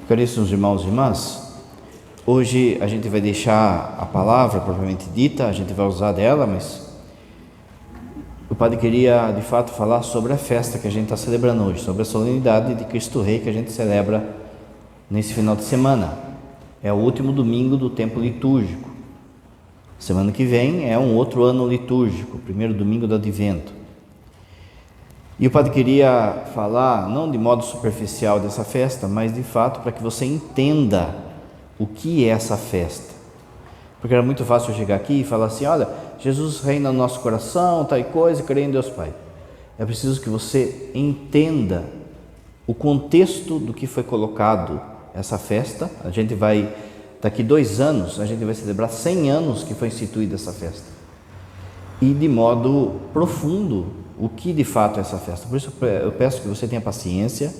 Caríssimos irmãos e irmãs, hoje a gente vai deixar a palavra propriamente dita, a gente vai usar dela, mas o Padre queria de fato falar sobre a festa que a gente está celebrando hoje, sobre a solenidade de Cristo Rei que a gente celebra nesse final de semana. É o último domingo do tempo litúrgico. Semana que vem é um outro ano litúrgico, o primeiro domingo do Advento. E o Padre queria falar, não de modo superficial dessa festa, mas de fato para que você entenda o que é essa festa. Porque era muito fácil eu chegar aqui e falar assim: olha, Jesus reina no nosso coração, tal coisa, creio em Deus Pai. É preciso que você entenda o contexto do que foi colocado essa festa. A gente vai, daqui 2 anos, a gente vai celebrar 100 anos que foi instituída essa festa. E de modo profundo, o que de fato é essa festa. Por isso eu peço que você tenha paciência.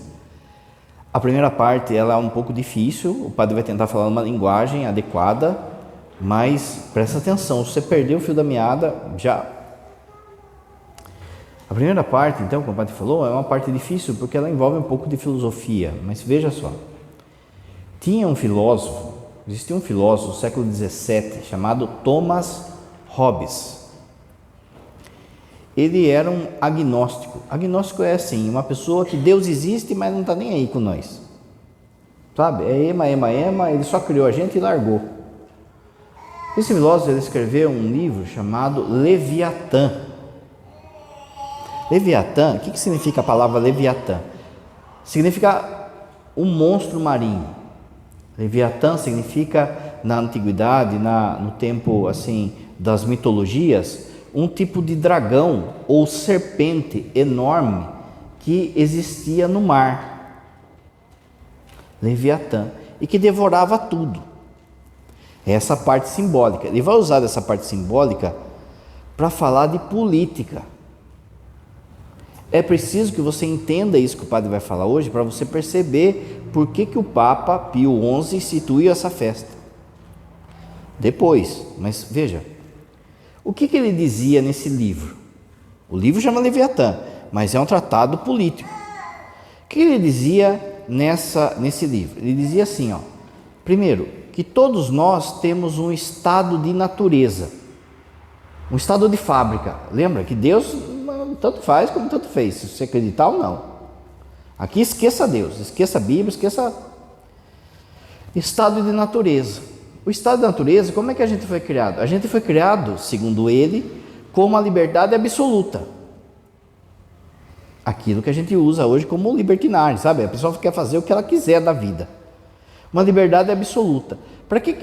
A primeira parte ela é um pouco difícil, o padre vai tentar falar uma linguagem adequada, mas presta atenção, se você perder o fio da meada, já. A primeira parte, então, como o padre falou, é uma parte difícil porque ela envolve um pouco de filosofia, mas veja só. Existia um filósofo do século XVII chamado Thomas Hobbes. Ele era um agnóstico. Agnóstico é assim, uma pessoa que Deus existe, mas não está nem aí com nós. Sabe? É ema, ele só criou a gente e largou. Esse filósofo ele escreveu um livro chamado Leviatã. Leviatã, o que significa a palavra Leviatã? Significa um monstro marinho. Leviatã significa, na antiguidade, no tempo assim das mitologias, um tipo de dragão ou serpente enorme que existia no mar, Leviatã, e que devorava tudo. Essa parte simbólica. Ele vai usar essa parte simbólica para falar de política. É preciso que você entenda isso que o padre vai falar hoje, para você perceber por que o Papa Pio XI instituiu essa festa. Depois, mas veja, o que ele dizia nesse livro? O livro chama Leviatã, mas é um tratado político. O que ele dizia nesse livro? Ele dizia assim, primeiro, que todos nós temos um estado de natureza, um estado de fábrica. Lembra que Deus tanto faz como tanto fez, se você acreditar ou não. Aqui esqueça Deus, esqueça a Bíblia, esqueça estado de natureza. O estado da natureza, como é que a gente foi criado? A gente foi criado, segundo ele, com uma liberdade absoluta. Aquilo que a gente usa hoje como libertinagem, sabe? A pessoa quer fazer o que ela quiser da vida. Uma liberdade absoluta. Para que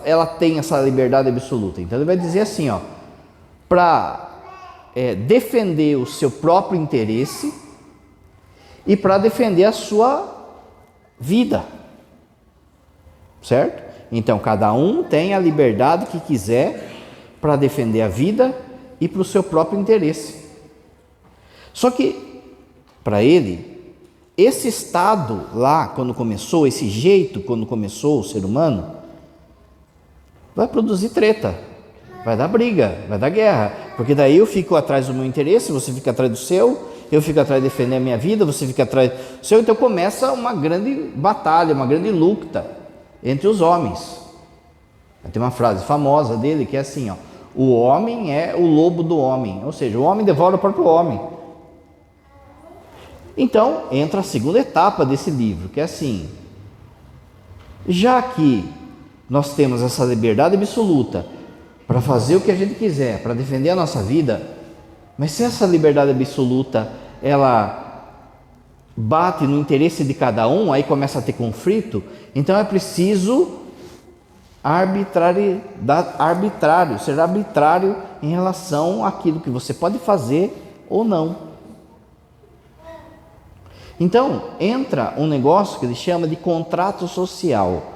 ela tem essa liberdade absoluta? Então ele vai dizer assim, para defender o seu próprio interesse e para defender a sua vida. Certo? Então, cada um tem a liberdade que quiser para defender a vida e para o seu próprio interesse. Só que, para ele, esse estado lá, quando começou, esse jeito, quando começou o ser humano, vai produzir treta, vai dar briga, vai dar guerra, porque daí eu fico atrás do meu interesse, você fica atrás do seu, eu fico atrás de defender a minha vida, você fica atrás do seu, então começa uma grande batalha, uma grande luta entre os homens. Tem uma frase famosa dele que é assim, o homem é o lobo do homem, ou seja, o homem devora o próprio homem. Então entra a segunda etapa desse livro, que é assim: já que nós temos essa liberdade absoluta para fazer o que a gente quiser, para defender a nossa vida, mas se essa liberdade absoluta ela bate no interesse de cada um, aí começa a ter conflito, então é preciso ser arbitrário em relação àquilo que você pode fazer ou não. Então entra um negócio que ele chama de contrato social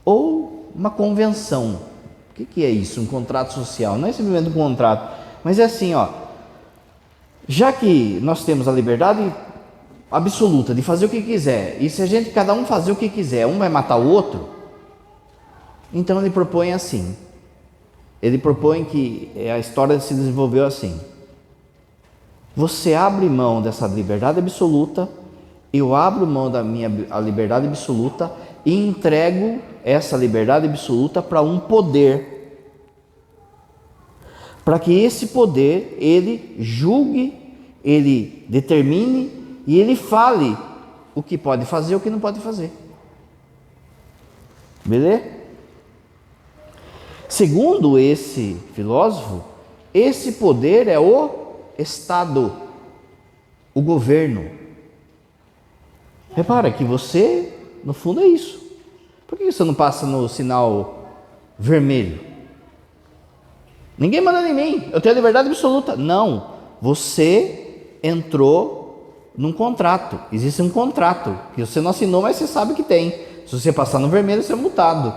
ou uma convenção. O que é isso, um contrato social? Não é simplesmente um contrato, mas é assim, já que nós temos a liberdade absoluta de fazer o que quiser, e se cada um fazer o que quiser, um vai matar o outro, então ele propõe assim, ele propõe que a história se desenvolveu assim: você abre mão dessa liberdade absoluta eu abro mão da a liberdade absoluta e entrego essa liberdade absoluta para um poder, para que esse poder ele julgue, ele determine e ele fale o que pode fazer e o que não pode fazer. Beleza? Segundo esse filósofo, esse poder é o Estado, o governo. Repara que você, no fundo, é isso. Por que você não passa no sinal vermelho? Ninguém manda em mim, eu tenho a liberdade absoluta. Não, você entrou num contrato. Existe um contrato que você não assinou, mas você sabe que tem. Se você passar no vermelho, você é multado.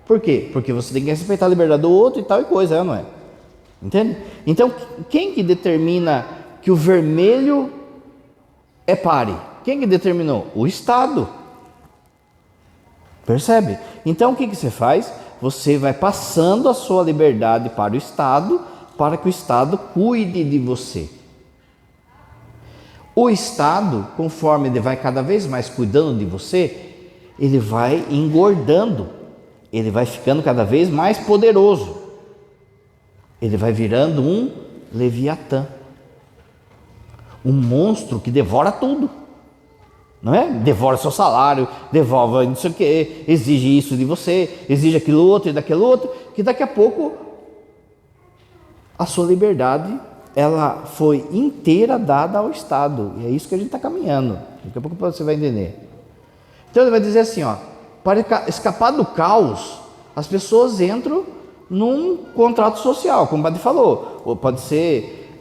Por quê? Porque você tem que respeitar a liberdade do outro e tal e coisa, não é? Entende? Então, quem que determina que o vermelho é pare? Quem que determinou? O Estado. Percebe? Então, o que você faz? Você vai passando a sua liberdade para o Estado, para que o Estado cuide de você. O Estado, conforme ele vai cada vez mais cuidando de você, ele vai engordando, ele vai ficando cada vez mais poderoso. Ele vai virando um Leviatã, um monstro que devora tudo, não é? Devora seu salário, devolve não sei o que, exige isso de você, exige aquilo outro e daquilo outro, que daqui a pouco a sua liberdade ela foi inteira dada ao Estado, e é isso que a gente está caminhando. Daqui a pouco você vai entender. Então ele vai dizer assim, ó, para escapar do caos, as pessoas entram num contrato social, como o padre falou, ou pode ser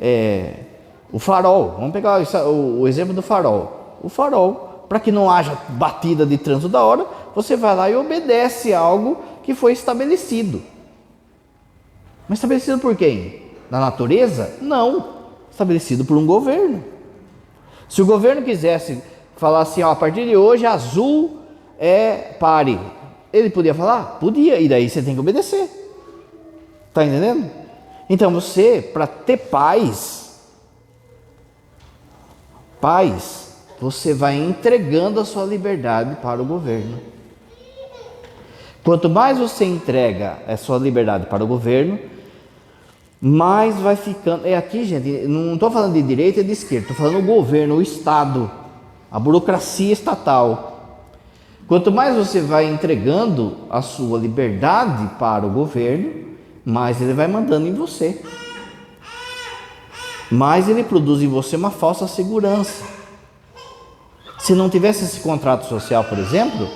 o farol. Vamos pegar o exemplo do farol. O farol, para que não haja batida de trânsito da hora, você vai lá e obedece algo que foi estabelecido. Mas estabelecido por quem? Da natureza? Não. Estabelecido por um governo. Se o governo quisesse falar assim, ó, a partir de hoje azul é pare, ele podia falar? Podia, e daí você tem que obedecer. Está entendendo? Então você, para ter paz, você vai entregando a sua liberdade para o governo. Quanto mais você entrega a sua liberdade para o governo, mais vai ficando. É aqui, gente, não estou falando de direita e de esquerda, estou falando do governo, o Estado, a burocracia estatal. Quanto mais você vai entregando a sua liberdade para o governo, mais ele vai mandando em você. Mais ele produz em você uma falsa segurança. Se não tivesse esse contrato social, por exemplo,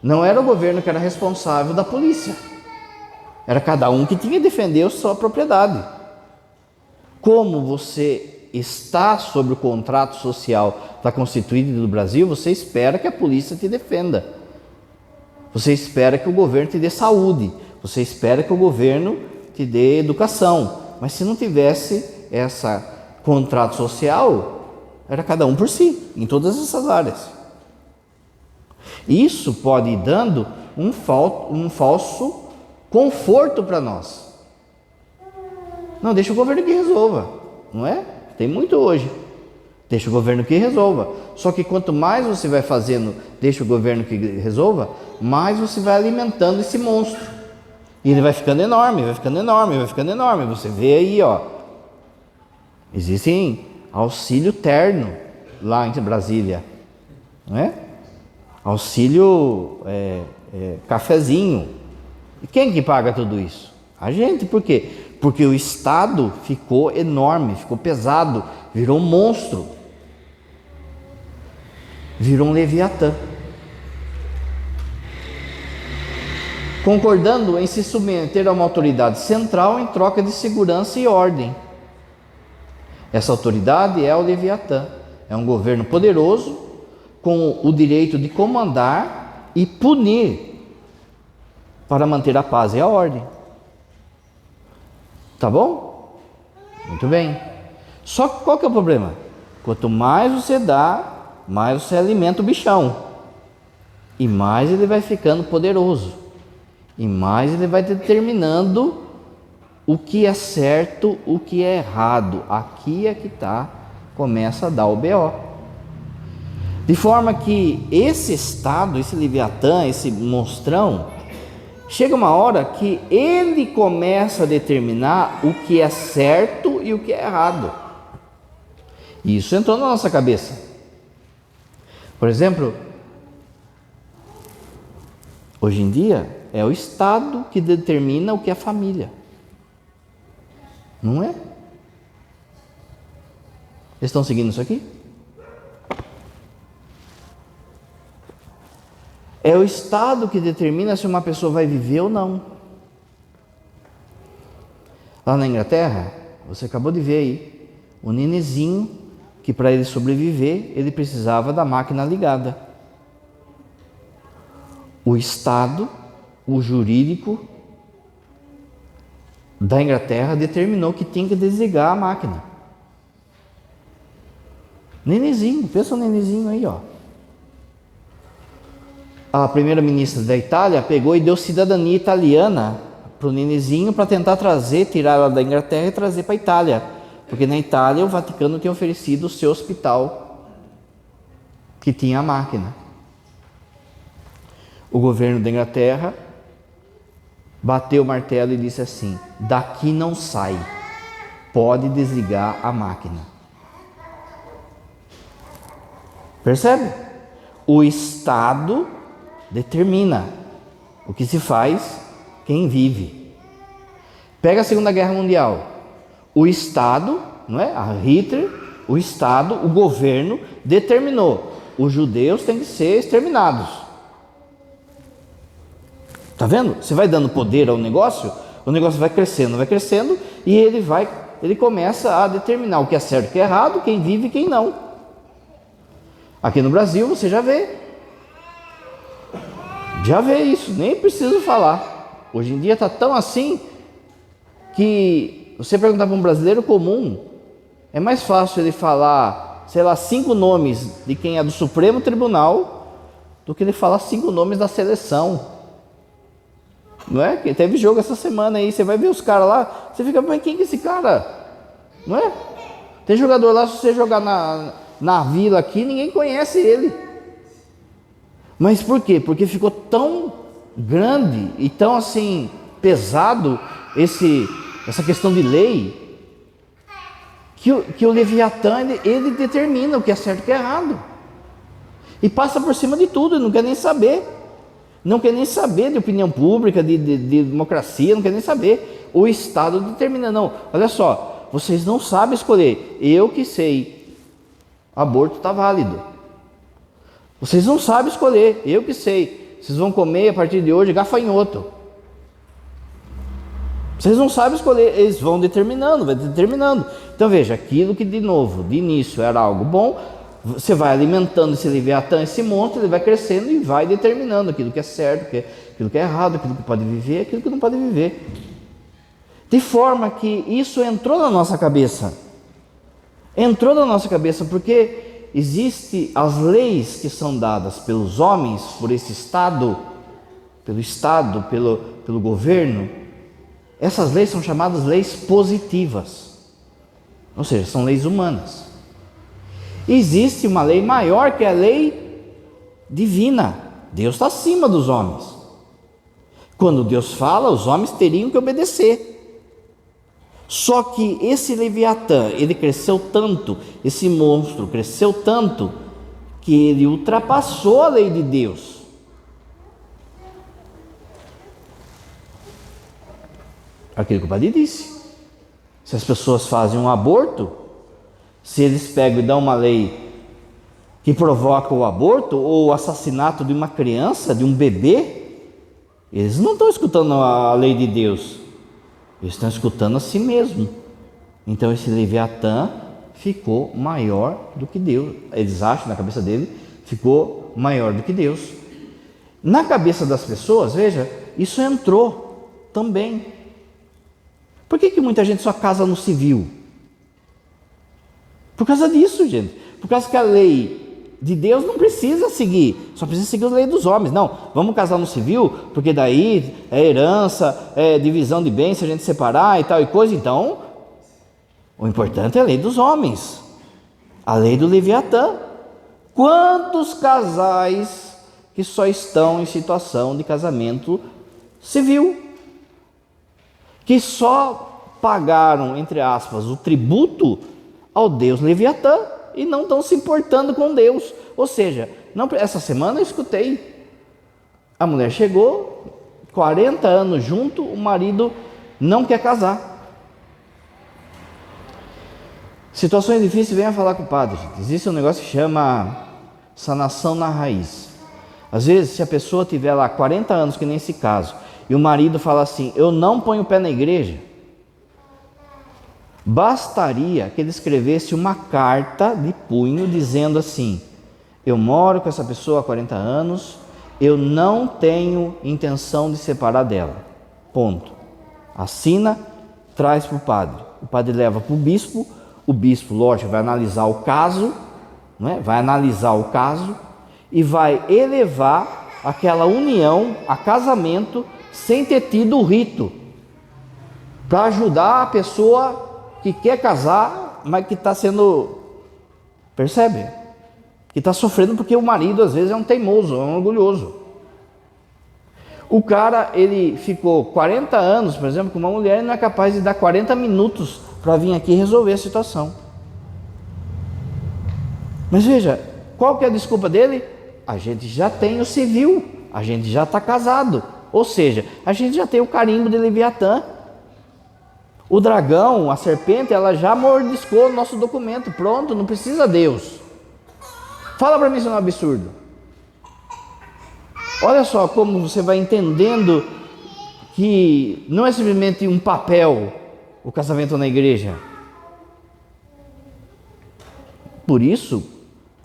não era o governo que era responsável da polícia. Era cada um que tinha que defender a sua propriedade. Como você está sobre o contrato social da Constituinte do Brasil, você espera que a polícia te defenda. Você espera que o governo te dê saúde. Você espera que o governo te dê educação. Mas se não tivesse esse contrato social, era cada um por si, em todas essas áreas. Isso pode ir dando um falso conforto para nós. Não, deixa o governo que resolva, não é? Tem muito hoje. Deixa o governo que resolva. Só que quanto mais você vai fazendo, deixa o governo que resolva, mais você vai alimentando esse monstro. E ele vai ficando enorme, vai ficando enorme, vai ficando enorme. Você vê aí, ó, existem auxílio terno lá em Brasília, não é? Auxílio cafezinho. E quem que paga tudo isso? A gente. Por quê? Porque o Estado ficou enorme, ficou pesado, virou um monstro, virou um Leviatã. Concordando em se submeter a uma autoridade central em troca de segurança e ordem. Essa autoridade é o Leviatã, é um governo poderoso com o direito de comandar e punir para manter a paz e a ordem. Tá bom? Muito bem. Só que qual que é o problema? Quanto mais você dá, mais você alimenta o bichão. E mais ele vai ficando poderoso. E mais ele vai determinando o que é certo, o que é errado. Aqui é que começa a dar o BO. De forma que esse estado, esse Leviatã, esse monstrão, chega uma hora que ele começa a determinar o que é certo e o que é errado. E isso entrou na nossa cabeça. Por exemplo, hoje em dia é o Estado que determina o que é família. Não é? Eles estão seguindo isso aqui? É o Estado que determina se uma pessoa vai viver ou não. Lá na Inglaterra, você acabou de ver aí, o nenezinho, que para ele sobreviver, ele precisava da máquina ligada. O Estado, o jurídico da Inglaterra determinou que tinha que desligar a máquina. Nenezinho, pensa no nenezinho aí, ó. A primeira-ministra da Itália pegou e deu cidadania italiana para o nenezinho para tentar tirar ela da Inglaterra e trazer para a Itália. Porque na Itália o Vaticano tinha oferecido o seu hospital que tinha a máquina. O governo da Inglaterra bateu o martelo e disse assim: daqui não sai, pode desligar a máquina. Percebe? O Estado determina o que se faz, quem vive. Pega a Segunda Guerra Mundial. O Estado, não é? A Hitler, o Estado, o governo determinou: os judeus têm que ser exterminados. Tá vendo? Você vai dando poder ao negócio, o negócio vai crescendo e ele começa a determinar o que é certo, o que é errado, quem vive e quem não. Aqui no Brasil você já vê isso, nem preciso falar. Hoje em dia está tão assim que você perguntar para um brasileiro comum, é mais fácil ele falar, sei lá, 5 nomes de quem é do Supremo Tribunal do que ele falar 5 nomes da seleção. Não é? Que teve jogo essa semana aí, você vai ver os caras lá, você fica, mas quem que é esse cara? Não é? Tem jogador lá, se você jogar na vila aqui, ninguém conhece ele. Mas por quê? Porque ficou tão grande e tão assim pesado essa questão de lei, que o Leviatã ele determina o que é certo e o que é errado. E passa por cima de tudo, ele não quer nem saber. Não quer nem saber de opinião pública, de democracia, não quer nem saber. O Estado determina, não. Olha só, vocês não sabem escolher. Eu que sei, aborto está válido. Vocês não sabem escolher, eu que sei. Vocês vão comer a partir de hoje gafanhoto. Vocês não sabem escolher, eles vão determinando, vai determinando. Então veja, aquilo que de início era algo bom, você vai alimentando esse Leviatã, esse monstro, ele vai crescendo e vai determinando aquilo que é certo, aquilo que é errado, aquilo que pode viver, aquilo que não pode viver. De forma que isso entrou na nossa cabeça. Entrou na nossa cabeça porque existem as leis que são dadas pelos homens, por esse Estado, pelo governo. Essas leis são chamadas leis positivas, ou seja, são leis humanas. Existe uma lei maior que é a lei divina. Deus está acima dos homens. Quando Deus fala, os homens teriam que obedecer. Só que esse Leviatã, ele cresceu tanto, esse monstro cresceu tanto, que ele ultrapassou a lei de Deus. Aquilo que o padre disse. Se as pessoas fazem um aborto, se eles pegam e dão uma lei que provoca o aborto ou o assassinato de uma criança, de um bebê, eles não estão escutando a lei de Deus, eles estão escutando a si mesmo. Então esse Leviatã ficou maior do que Deus. Eles acham, na cabeça dele, ficou maior do que Deus. Na cabeça das pessoas, veja, isso entrou também. Por que muita gente só casa no civil? Por causa disso, gente. Por causa que a lei de Deus não precisa seguir, só precisa seguir a lei dos homens. Não, vamos casar no civil, porque daí é herança, é divisão de bens, se a gente separar e tal e coisa. Então, o importante é a lei dos homens, a lei do Leviatã. Quantos casais que só estão em situação de casamento civil, que só pagaram, entre aspas, o tributo ao Deus Leviatã e não estão se importando com Deus. Ou seja, essa semana eu escutei, a mulher chegou, 40 anos junto, o marido não quer casar. Situações difíceis, venha falar com o padre, gente. Existe um negócio que chama sanação na raiz. Às vezes, se a pessoa tiver lá 40 anos, que nesse caso, e o marido fala assim, eu não ponho o pé na igreja, bastaria que ele escrevesse uma carta de punho dizendo assim, eu moro com essa pessoa há 40 anos, eu não tenho intenção de separar dela, ponto. Assina, traz para o padre leva para o bispo, lógico, vai analisar o caso, vai analisar o caso e vai elevar aquela união a casamento sem ter tido o rito, para ajudar a pessoa que quer casar, mas que está sendo, percebe? Que está sofrendo porque o marido às vezes é um teimoso, é um orgulhoso. O cara, ele ficou 40 anos, por exemplo, com uma mulher e não é capaz de dar 40 minutos para vir aqui resolver a situação. Mas veja, qual que é a desculpa dele? A gente já tem o civil, a gente já está casado, ou seja, a gente já tem o carimbo de Leviatã. O dragão, a serpente, ela já mordiscou o nosso documento, pronto, não precisa Deus. Fala para mim se não é um absurdo. Olha só como você vai entendendo que não é simplesmente um papel o casamento na igreja. Por isso,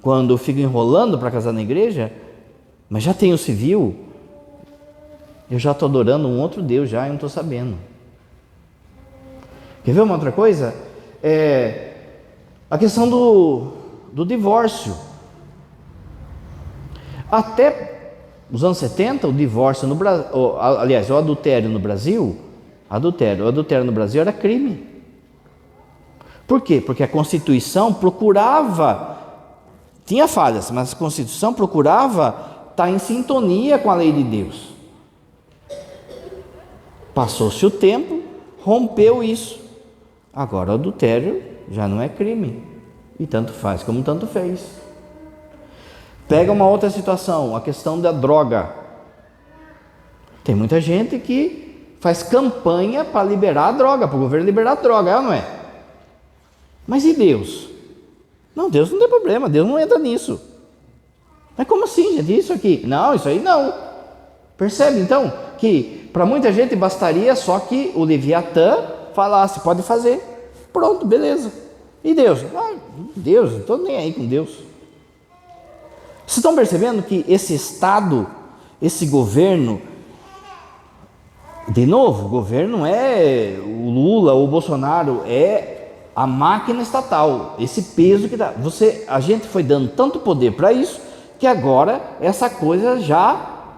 quando eu fico enrolando para casar na igreja, mas já tenho civil, eu já estou adorando um outro Deus já e não estou sabendo. Quer ver uma outra coisa? A questão do divórcio. Até os anos 70, o divórcio no Brasil, aliás, o adultério no Brasil, o adultério no Brasil era crime. Por quê? Porque a Constituição procurava, tinha falhas, mas a Constituição procurava estar em sintonia com a lei de Deus. Passou-se o tempo, rompeu isso. Agora o adultério já não é crime. E tanto faz como tanto fez. Pega uma outra situação, a questão da droga. Tem muita gente que faz campanha para liberar a droga, para o governo liberar a droga, é ou não é? Mas e Deus? Não, Deus não tem problema, Deus não entra nisso. Mas como assim, gente? Isso aqui? Não, isso aí não. Percebe então que para muita gente bastaria só que o Leviatã falasse, pode fazer. Pronto, beleza. E Deus? Deus, não estou nem aí com Deus. Vocês estão percebendo que esse Estado, esse governo, de novo, o governo não é o Lula ou o Bolsonaro, é a máquina estatal, esse peso que dá. A gente foi dando tanto poder para isso, que agora essa coisa já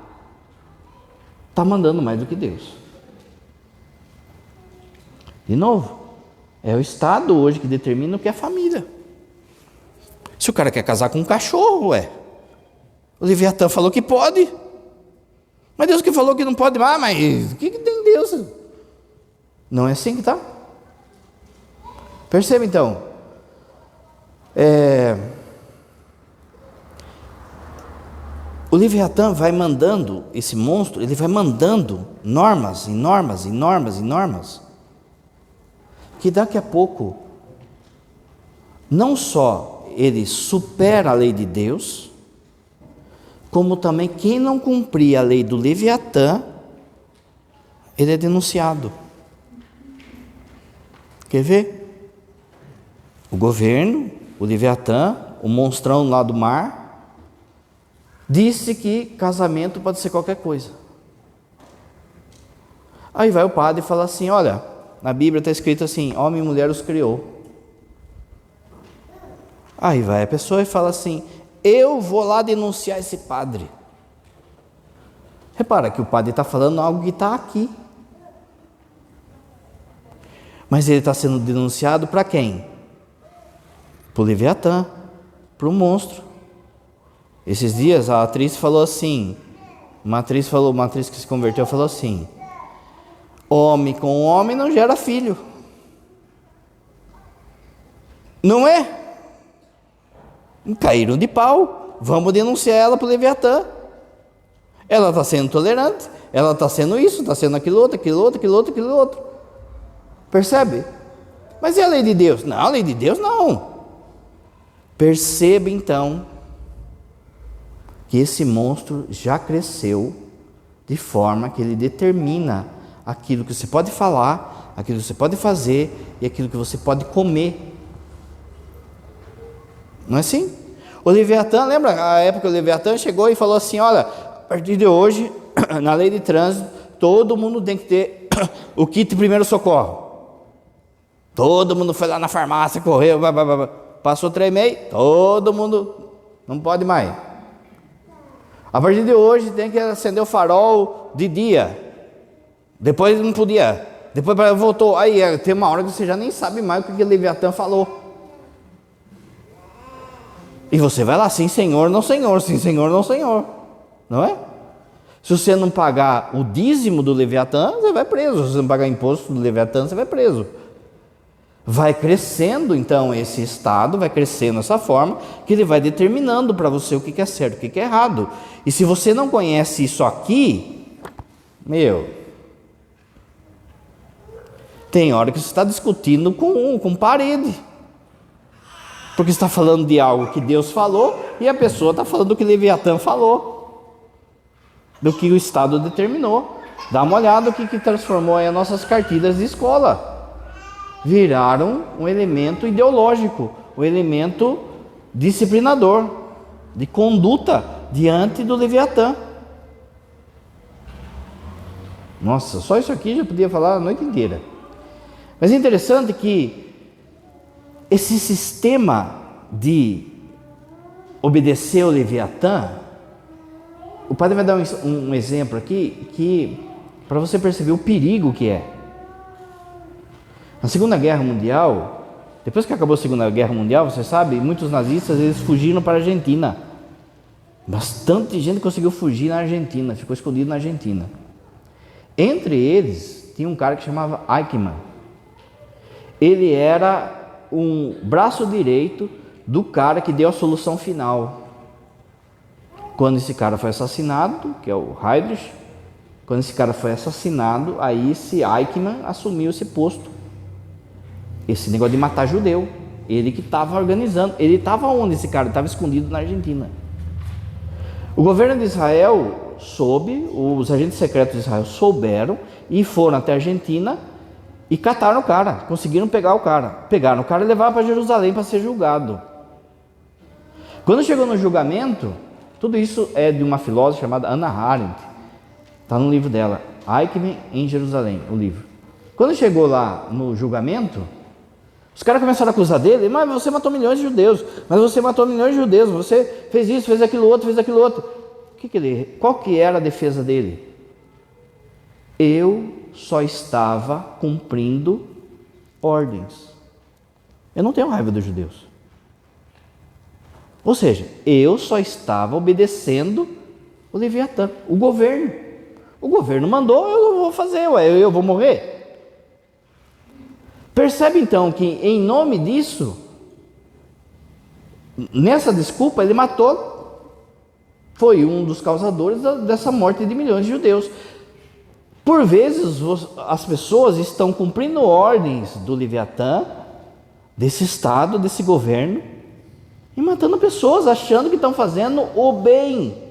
está mandando mais do que Deus. De novo, é o Estado hoje que determina o que é família. Se o cara quer casar com um cachorro, o Leviatã falou que pode. Mas Deus que falou que não pode. Mas o que tem Deus? Não é assim que está. Perceba então. O Leviatã vai mandando, esse monstro, ele vai mandando normas, que daqui a pouco, não só ele supera a lei de Deus, como também quem não cumprir a lei do Leviatã, ele é denunciado. Quer ver? O governo, o Leviatã, o monstrão lá do mar, disse que casamento pode ser qualquer coisa. Aí vai o padre e fala assim, olha, na Bíblia está escrito assim, homem e mulher os criou. Aí vai a pessoa e fala assim, eu vou lá denunciar esse padre. Repara que o padre está falando algo que está aqui. Mas ele está sendo denunciado para quem? Para o Leviatã, para o monstro. Esses dias a atriz falou assim, uma atriz que se converteu falou assim: homem com homem não gera filho. Não é? Caíram de pau. Vamos denunciar ela para o Leviatã. Ela está sendo tolerante, ela está sendo isso, está sendo aquilo outro. Percebe? Mas e a lei de Deus? Não, a lei de Deus não. Perceba então que esse monstro já cresceu de forma que ele determina aquilo que você pode falar, aquilo que você pode fazer e aquilo que você pode comer. Não é assim? O Leviatã, lembra a época que o Leviatã chegou e falou assim: olha, a partir de hoje, na lei de trânsito, todo mundo tem que ter o kit primeiro socorro. Todo mundo foi lá na farmácia, correu, passou 3 meses, todo mundo não pode mais. A partir de hoje tem que acender o farol de dia. Depois não podia. Depois voltou. Aí tem uma hora que você já nem sabe mais o que o Leviatã falou. E você vai lá, sim senhor, não senhor, sim senhor, não senhor. Não é? Se você não pagar o dízimo do Leviatã, você vai preso. Se você não pagar imposto do Leviatã, você vai preso. Vai crescendo então esse estado, vai crescendo dessa forma, que ele vai determinando para você o que é certo, o que é errado. E se você não conhece isso aqui, tem hora que você está discutindo com parede. Porque você está falando de algo que Deus falou e a pessoa está falando do que Leviatã falou, do que o Estado determinou. Dá uma olhada no que transformou aí as nossas cartilhas de escola. Viraram um elemento ideológico, um elemento disciplinador, de conduta diante do Leviatã. Nossa, só isso aqui já podia falar a noite inteira. Mas é interessante que esse sistema de obedecer ao Leviatã, o padre vai dar um exemplo aqui, que para você perceber o perigo que é. Na Segunda Guerra Mundial, depois que acabou a Segunda Guerra Mundial, você sabe, muitos nazistas eles fugiram para a Argentina. Bastante gente conseguiu fugir na Argentina, ficou escondido na Argentina. Entre eles, tinha um cara que chamava Eichmann. Ele era um braço direito do cara que deu a solução final. Quando esse cara foi assassinado, que é o Heydrich, quando esse cara foi assassinado, aí esse Eichmann assumiu esse posto. Esse negócio de matar judeu, ele que estava organizando. Ele estava onde esse cara? Estava escondido na Argentina. O governo de Israel soube, os agentes secretos de Israel souberam e foram até a Argentina e cataram o cara, conseguiram pegar o cara. Pegaram o cara e levaram para Jerusalém para ser julgado. Quando chegou no julgamento, tudo isso é de uma filósofa chamada Hannah Arendt. Está no livro dela, Eichmann em Jerusalém, o livro. Quando chegou lá no julgamento, os caras começaram a acusar dele: mas você matou milhões de judeus, mas você matou milhões de judeus, você fez isso, fez aquilo outro, fez aquilo outro. Qual que era a defesa dele? Eu só estava cumprindo ordens. Eu não tenho raiva dos judeus. Ou seja, eu só estava obedecendo o Leviatã, o governo. O governo mandou, eu vou fazer, eu vou morrer. Percebe então que em nome disso, nessa desculpa, ele matou, foi um dos causadores dessa morte de milhões de judeus. Por vezes as pessoas estão cumprindo ordens do Leviatã, desse Estado, desse governo, e matando pessoas, achando que estão fazendo o bem.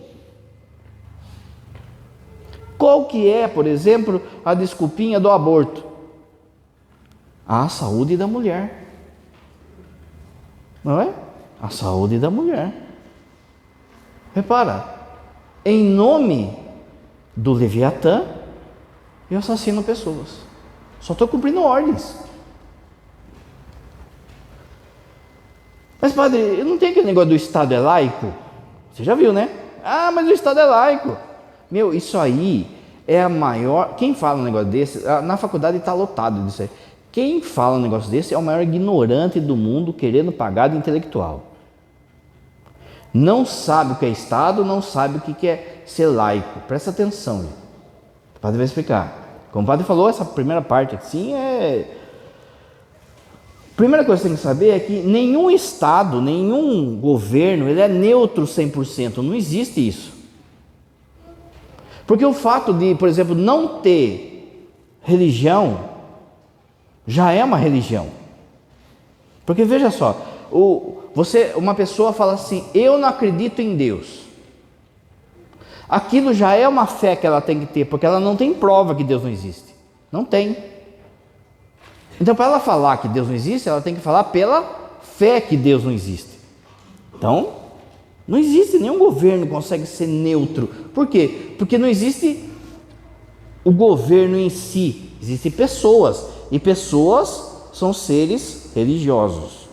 Qual que é, por exemplo, a desculpinha do aborto? A saúde da mulher. Não é? A saúde da mulher. Repara, em nome do Leviatã, eu assassino pessoas. Só estou cumprindo ordens. Mas padre, não tem aquele negócio do Estado é laico? Você já viu, né? Ah, mas o Estado é laico. Isso aí é a maior... Quem fala um negócio desse, na faculdade está lotado disso aí. Quem fala um negócio desse é o maior ignorante do mundo, querendo pagar de intelectual. não sabe o que é Estado, não sabe o que é ser laico. Presta atenção, gente. O padre vai explicar. Como o padre falou, essa primeira parte assim Primeira coisa que você tem que saber é que nenhum Estado, nenhum governo, ele é neutro 100%, não existe isso. Porque o fato de, por exemplo, não ter religião, já é uma religião. Porque veja só, uma pessoa fala assim, eu não acredito em Deus. Aquilo já é uma fé que ela tem que ter, porque ela não tem prova que Deus não existe. Não tem. Então, para ela falar que Deus não existe, ela tem que falar pela fé que Deus não existe. Então, não existe, nenhum governo consegue ser neutro. Por quê? Porque não existe o governo em si, existem pessoas, e pessoas são seres religiosos.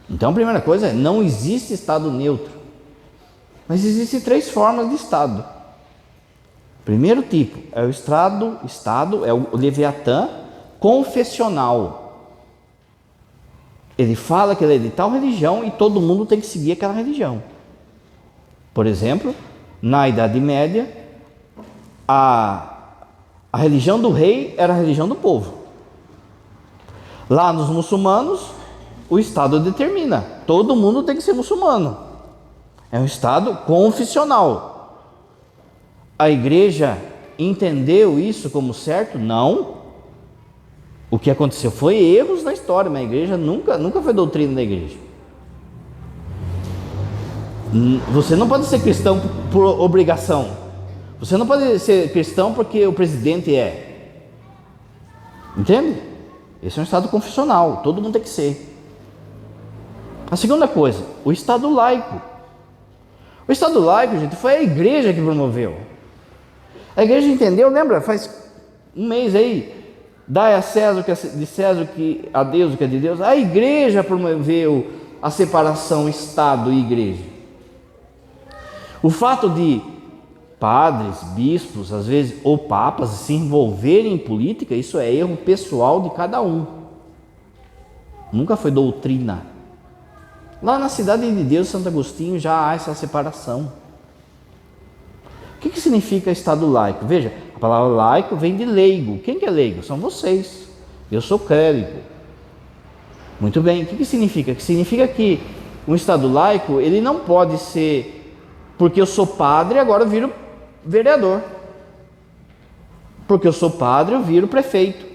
Então, a primeira coisa é, não existe Estado neutro. Mas existem 3 formas de Estado. Primeiro tipo, é o Estado é o Leviatã confessional. Ele fala que ele é de tal religião e todo mundo tem que seguir aquela religião. Por exemplo, na Idade Média, a religião do rei era a religião do povo. Lá nos muçulmanos, o Estado determina, todo mundo tem que ser muçulmano. É um Estado confessional. A igreja entendeu isso como certo? Não. O que aconteceu foi erros na história, mas a igreja nunca foi doutrina da igreja. Você não pode ser cristão por obrigação. Você não pode ser cristão porque o presidente é. Entende? Esse é um Estado confessional, todo mundo tem que ser. A segunda coisa, o Estado laico. O Estado laico, gente, foi a igreja que promoveu. A igreja entendeu, lembra? Faz um mês aí, dai a César o que é de César, a Deus o que é de Deus. A igreja promoveu a separação Estado e igreja. O fato de padres, bispos, às vezes, ou papas se envolverem em política, isso é erro pessoal de cada um. Nunca foi doutrina. Lá na Cidade de Deus, Santo Agostinho, já há essa separação. O que significa Estado laico? Veja, a palavra laico vem de leigo. Quem que é leigo? São vocês. Eu sou clérigo. Muito bem, o que significa? Significa que um Estado laico, ele não pode ser, porque eu sou padre, agora eu viro vereador. Porque eu sou padre, eu viro prefeito.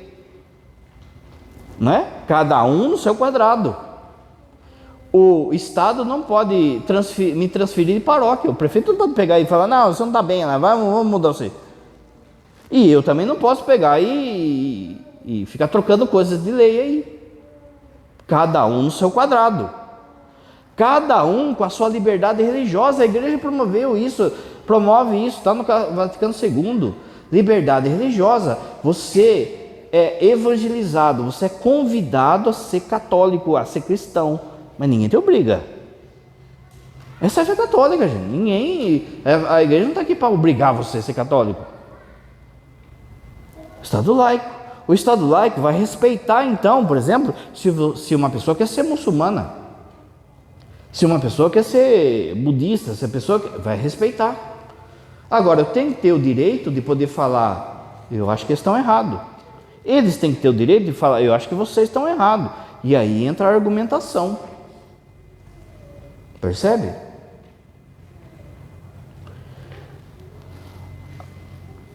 Não é? Cada um no seu quadrado. O Estado não pode me transferir de paróquia. O prefeito não pode pegar e falar, não, você não está bem, né? Vamos mudar você. E eu também não posso pegar e ficar trocando coisas de lei aí. Cada um no seu quadrado. Cada um com a sua liberdade religiosa. A igreja promove isso, está no Vaticano II. Liberdade religiosa. Você é evangelizado, você é convidado a ser católico, a ser cristão. Mas ninguém te obriga. Essa é a fé católica, gente. A igreja não está aqui para obrigar você a ser católico. Estado laico. O Estado laico vai respeitar, então, por exemplo, se uma pessoa quer ser muçulmana, se uma pessoa quer ser budista, se a pessoa vai respeitar. Agora, eu tenho que ter o direito de poder falar, eu acho que eles estão errados. Eles têm que ter o direito de falar, eu acho que vocês estão errados. E aí entra a argumentação. Percebe?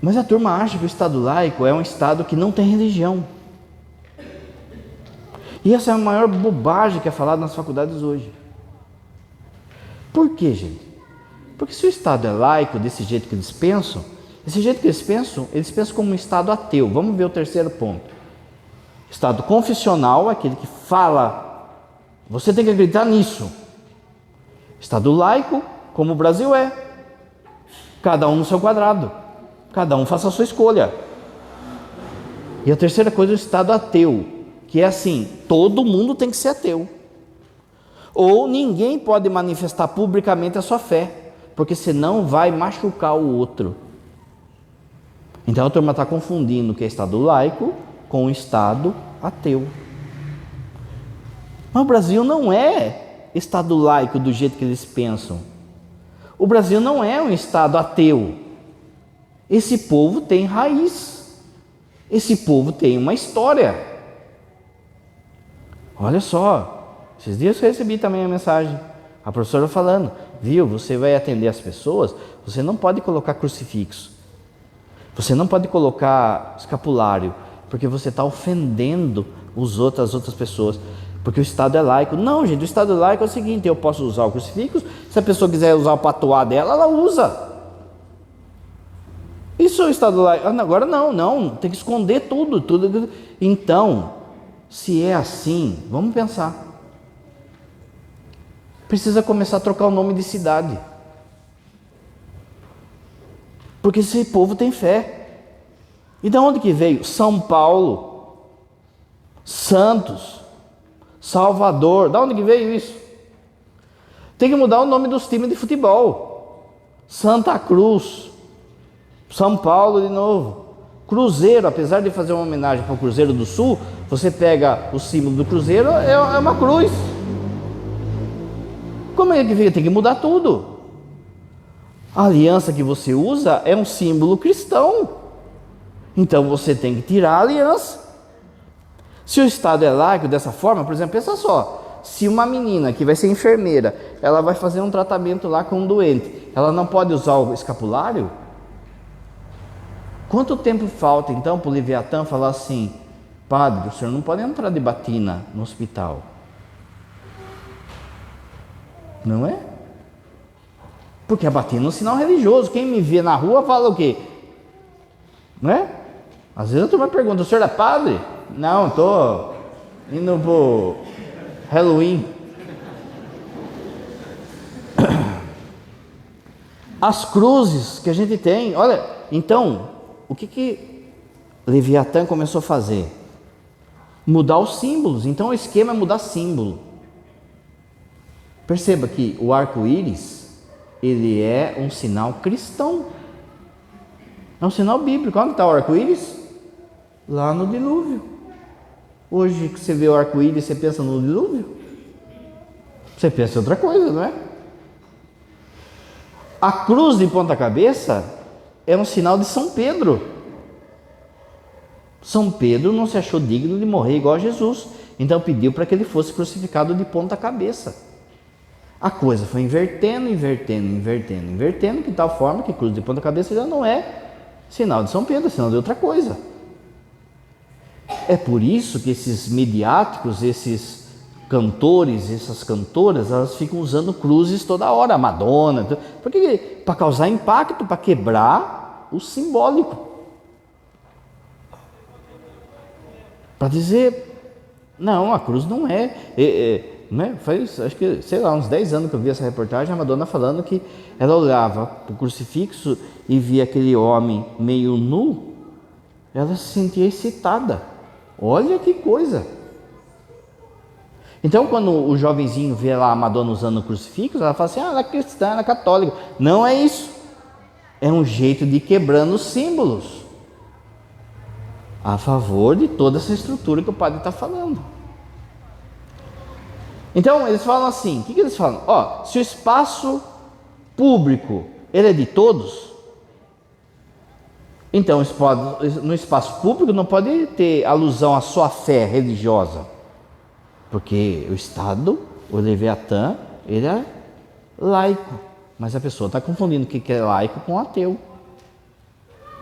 Mas a turma acha que o Estado laico é um Estado que não tem religião. E essa é a maior bobagem que é falada nas faculdades hoje. Por quê, gente? Porque se o Estado é laico desse jeito que eles pensam, eles pensam como um Estado ateu. Vamos ver o terceiro ponto. Estado confessional, aquele que fala, você tem que acreditar nisso. Estado laico, como o Brasil é. Cada um no seu quadrado. Cada um faça a sua escolha. E a terceira coisa é o Estado ateu, que é assim, todo mundo tem que ser ateu. Ou ninguém pode manifestar publicamente a sua fé, porque senão vai machucar o outro. Então a turma está confundindo o que é Estado laico com o Estado ateu. Mas o Brasil não é Estado laico do jeito que eles pensam. O Brasil não é um Estado ateu. Esse povo tem raiz. Esse povo tem uma história. Olha só, esses dias eu recebi também a mensagem. A professora falando, viu, você vai atender as pessoas, você não pode colocar crucifixo. Você não pode colocar escapulário, porque você está ofendendo as outras pessoas. Porque o Estado é laico. Não, gente, o Estado laico é o seguinte, eu posso usar o crucifixo, se a pessoa quiser usar o patuá dela, ela usa. Isso é o Estado laico. Agora não, tem que esconder tudo. Então, se é assim, vamos pensar. Precisa começar a trocar o nome de cidade. Porque esse povo tem fé. E de onde que veio? São Paulo, Santos, Salvador. De onde que veio isso? Tem que mudar o nome dos times de futebol. Santa Cruz, São Paulo de novo. Cruzeiro, apesar de fazer uma homenagem para o Cruzeiro do Sul, você pega o símbolo do Cruzeiro, é uma cruz. Como é que fica? Tem que mudar tudo. A aliança que você usa é um símbolo cristão. Então você tem que tirar a aliança. Se o Estado é laico dessa forma, por exemplo, pensa só. Se uma menina que vai ser enfermeira, ela vai fazer um tratamento lá com um doente, ela não pode usar o escapulário? Quanto tempo falta então para o Leviatã falar assim, padre, o senhor não pode entrar de batina no hospital? Não é? Porque a batina é um sinal religioso. Quem me vê na rua fala o quê? Não é? Às vezes a turma pergunta, o senhor é padre? Não, estou indo pro Halloween. As cruzes que a gente tem, olha, então, o que Leviatã começou a fazer? Mudar os símbolos. Então o esquema é mudar símbolo. Perceba que o arco-íris, ele é um sinal cristão. É um sinal bíblico. Onde está o arco-íris? Lá no dilúvio. Hoje que você vê o arco-íris, você pensa no dilúvio? Você pensa em outra coisa, não é? A cruz de ponta cabeça é um sinal de São Pedro. São Pedro não se achou digno de morrer igual a Jesus, então pediu para que ele fosse crucificado de ponta cabeça. A coisa foi invertendo, de tal forma que cruz de ponta cabeça já não é sinal de São Pedro, é sinal de outra coisa. É por isso que esses mediáticos, esses cantores, essas cantoras, elas ficam usando cruzes toda hora, a Madonna, porque para causar impacto, para quebrar o simbólico. Para dizer, não, a cruz não é, né? Faz, acho que, sei lá, uns 10 anos que eu vi essa reportagem, a Madonna falando que ela olhava para o crucifixo e via aquele homem meio nu, ela se sentia excitada. Olha que coisa! Então, quando o jovenzinho vê lá a Madonna usando o crucifixo, ela fala assim, ela é cristã, ela é católica. Não é isso. É um jeito de ir quebrando os símbolos a favor de toda essa estrutura que o padre está falando. Então, eles falam assim, o que eles falam? Ó, se o espaço público, ele é de todos, então no espaço público não pode ter alusão à sua fé religiosa, porque o Estado, o Leviatã, ele é laico, mas a pessoa está confundindo o que é laico com ateu.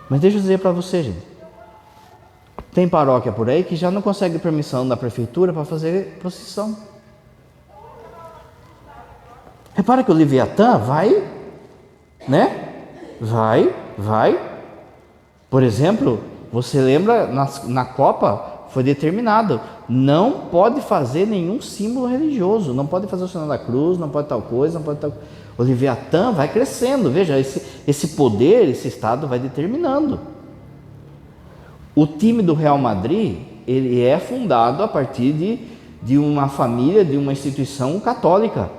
Mas deixa eu dizer para você, gente, tem paróquia por aí que já não consegue permissão da prefeitura para fazer procissão. Repara que o Leviatã vai, né? Vai. Por exemplo, você lembra, na Copa foi determinado, não pode fazer nenhum símbolo religioso, não pode fazer o sinal da cruz, não pode tal coisa, não pode tal... O Leviatã vai crescendo, veja, esse poder, esse Estado vai determinando. O time do Real Madrid, ele é fundado a partir de uma família, de uma instituição católica.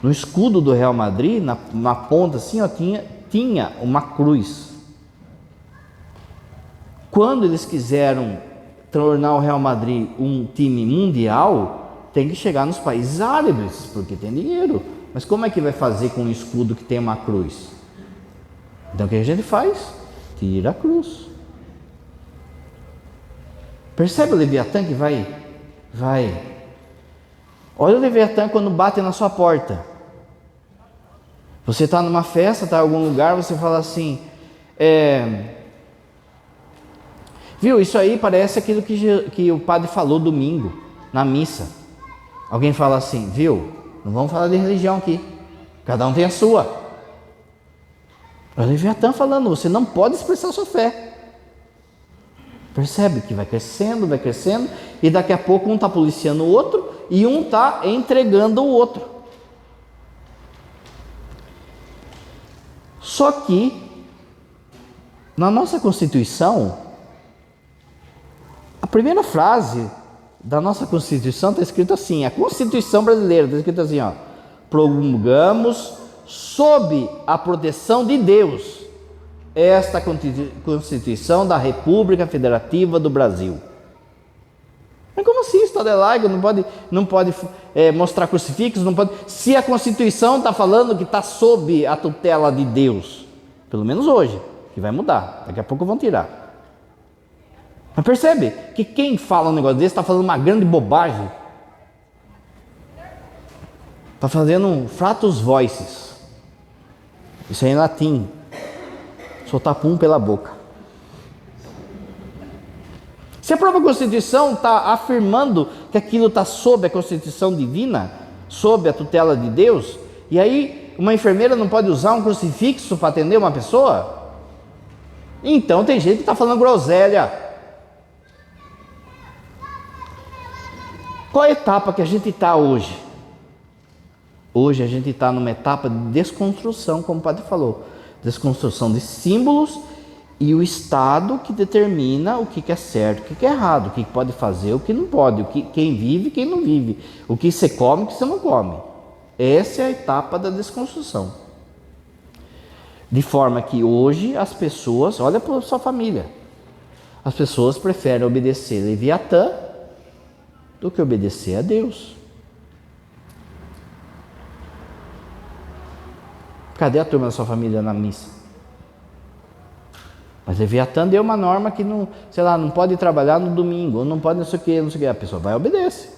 No escudo do Real Madrid, na ponta assim, ó, tinha uma cruz. Quando eles quiseram tornar o Real Madrid um time mundial, tem que chegar nos países árabes, porque tem dinheiro. Mas como é que vai fazer com um escudo que tem uma cruz? Então o que a gente faz? Tira a cruz. Percebe o Leviatã que vai? Olha o Leviatã quando bate na sua porta. Você está numa festa, está em algum lugar, você fala assim, viu, isso aí parece aquilo que o padre falou domingo, na missa. Alguém fala assim, viu, não vamos falar de religião aqui, cada um tem a sua. É o Leviatã falando, você não pode expressar sua fé. Percebe que vai crescendo, e daqui a pouco um está policiando o outro, e um está entregando o outro. Só que, na nossa Constituição, a primeira frase da nossa Constituição está escrito assim, a Constituição brasileira está escrito assim, promulgamos sob a proteção de Deus esta Constituição da República Federativa do Brasil. Mas como assim, Estado é laico? Não pode mostrar crucifixos, não pode. Se a Constituição está falando que está sob a tutela de Deus, pelo menos hoje, que vai mudar, daqui a pouco vão tirar. Mas percebe que quem fala um negócio desse está falando uma grande bobagem. Está fazendo um flatus voices. Isso aí é em latim. Soltar pum pela boca. Se a própria Constituição está afirmando que aquilo está sob a Constituição divina, sob a tutela de Deus, e aí uma enfermeira não pode usar um crucifixo para atender uma pessoa? Então tem gente que está falando groselha. Qual a etapa que a gente está hoje? Hoje a gente está numa etapa de desconstrução, como o padre falou. Desconstrução de símbolos e o Estado que determina o que é certo, o que é errado, o que pode fazer, o que não pode, quem vive e quem não vive, o que você come e o que você não come. Essa é a etapa da desconstrução. De forma que hoje as pessoas, olha para a sua família, as pessoas preferem obedecer Leviatã do que obedecer a Deus. Cadê a turma da sua família na missa? Mas Leviatã deu uma norma que não, sei lá, não pode trabalhar no domingo, ou não pode não sei o que. A pessoa vai e obedece.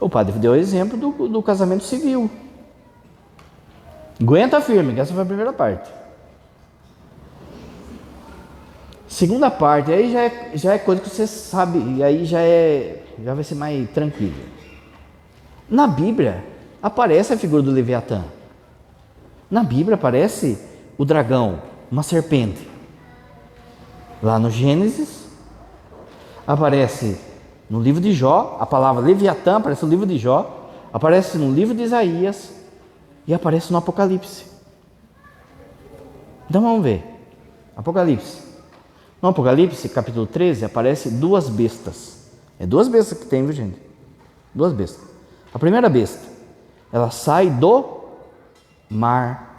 O padre deu o exemplo do casamento civil. Aguenta firme, que essa foi a primeira parte. Segunda parte, aí já é coisa que você sabe, e aí já vai ser mais tranquilo. Na Bíblia aparece a figura do Leviatã. Na Bíblia aparece o dragão, uma serpente. Lá no Gênesis, aparece no livro de Jó, a palavra Leviatã aparece no livro de Jó, aparece no livro de Isaías e aparece no Apocalipse. Então vamos ver. Apocalipse. No Apocalipse, capítulo 13, aparece duas bestas. É duas bestas que tem, viu, gente? Duas bestas. A primeira besta, ela sai do mar.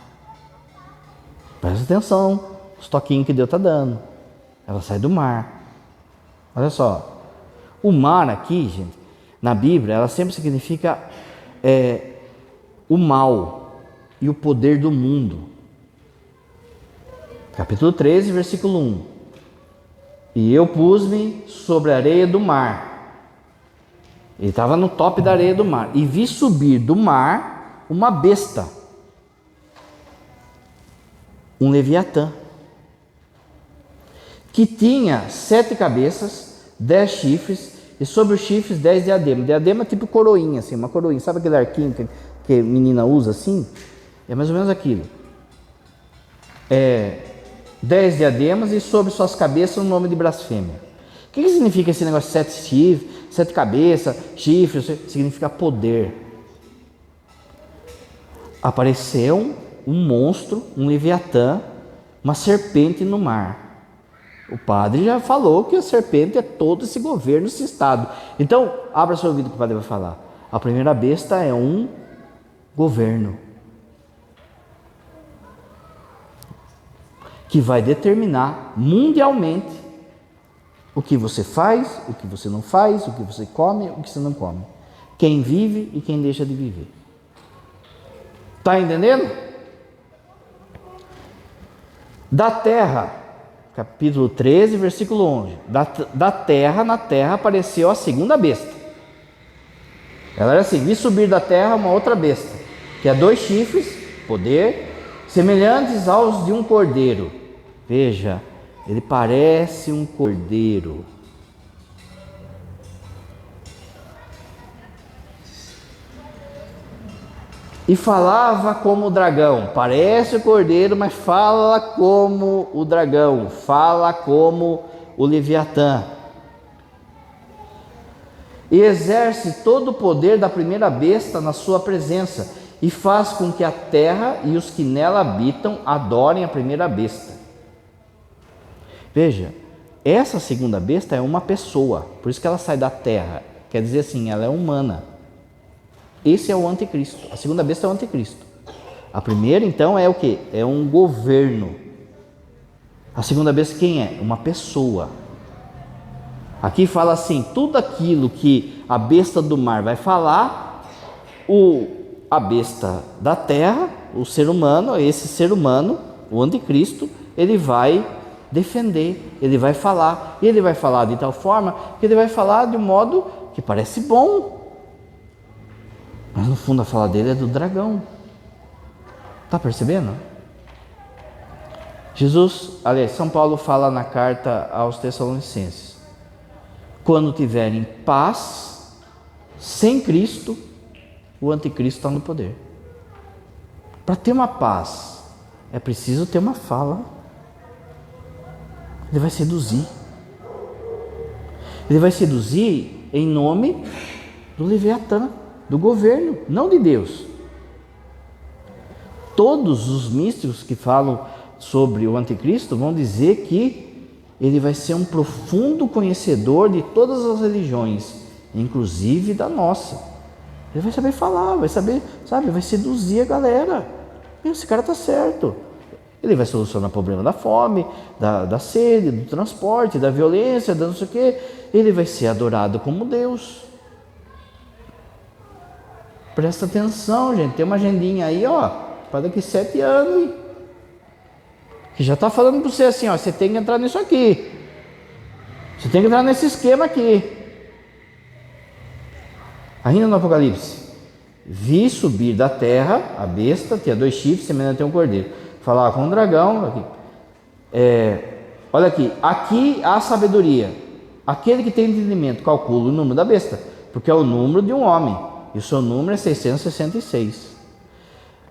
Presta atenção, os toquinhos que Deus está dando. Ela sai do mar. Olha só. O mar aqui, gente, na Bíblia, ela sempre significa o mal e o poder do mundo. Capítulo 13, versículo 1. E eu pus-me sobre a areia do mar. Ele estava no top da areia do mar. E vi subir do mar uma besta. Um Leviatã. Que tinha 7 cabeças, 10 chifres, e sobre os chifres 10 diademas. Diadema é tipo coroinha, assim, uma coroinha. Sabe aquele arquinho que a menina usa assim? É mais ou menos aquilo. 10 diademas e sobre suas cabeças um nome de blasfêmia. O que significa esse negócio de 7 chifres, 7 cabeças, chifres? Significa poder. Apareceu um monstro, um Leviatã, uma serpente no mar. O padre já falou que a serpente é todo esse governo, esse estado. Então, abra seu ouvido que o padre vai falar. A primeira besta é um governo que vai determinar mundialmente O que você faz, o que você não faz, o que você come, o que você não come. Quem vive e quem deixa de viver. Está entendendo? Da terra, capítulo 13, versículo 11. Da terra, na terra apareceu a segunda besta. Ela era assim: vi subir da terra uma outra besta, que há 2 chifres, poder, semelhantes aos de um cordeiro. Veja, ele parece um cordeiro. E falava como o dragão. Parece o cordeiro, mas fala como o dragão. Fala como o Leviatã. E exerce todo o poder da primeira besta na sua presença, e faz com que a terra e os que nela habitam adorem a primeira besta. Veja, essa segunda besta é uma pessoa, por isso que ela sai da terra, quer dizer assim, ela é humana. Esse é o anticristo, a segunda besta é o anticristo. A primeira então é o que? É um governo. A segunda besta quem é? Uma pessoa. Aqui fala assim, tudo aquilo que a besta do mar vai falar, a besta da terra, o ser humano, esse ser humano, o anticristo, ele vai defender, ele vai falar, e ele vai falar de tal forma que ele vai falar de um modo que parece bom, mas no fundo a fala dele é do dragão. Está percebendo? Aliás, São Paulo fala na carta aos Tessalonicenses: quando tiverem paz sem Cristo, o anticristo está no poder. Para ter uma paz, é preciso ter uma fala. Ele vai seduzir. Ele vai seduzir em nome do Leviatã, do governo, não de Deus. Todos os místicos que falam sobre o anticristo vão dizer que ele vai ser um profundo conhecedor de todas as religiões, inclusive da nossa. Ele vai saber falar, vai saber, sabe, vai seduzir a galera. Esse cara está certo. Ele vai solucionar o problema da fome, da sede, do transporte, da violência, da não sei o quê. Ele vai ser adorado como Deus. Presta atenção, gente. Tem uma agendinha aí, ó, para daqui 7 anos. Hein? Que já está falando para você assim, ó, você tem que entrar nisso aqui. Você tem que entrar nesse esquema aqui. Ainda no Apocalipse. Vi subir da terra a besta, tinha 2 chifres, semelhante a um cordeiro. Falava com um dragão. Aqui. Olha aqui. Aqui há sabedoria. Aquele que tem entendimento calcula o número da besta, porque é o número de um homem. E o seu número é 666.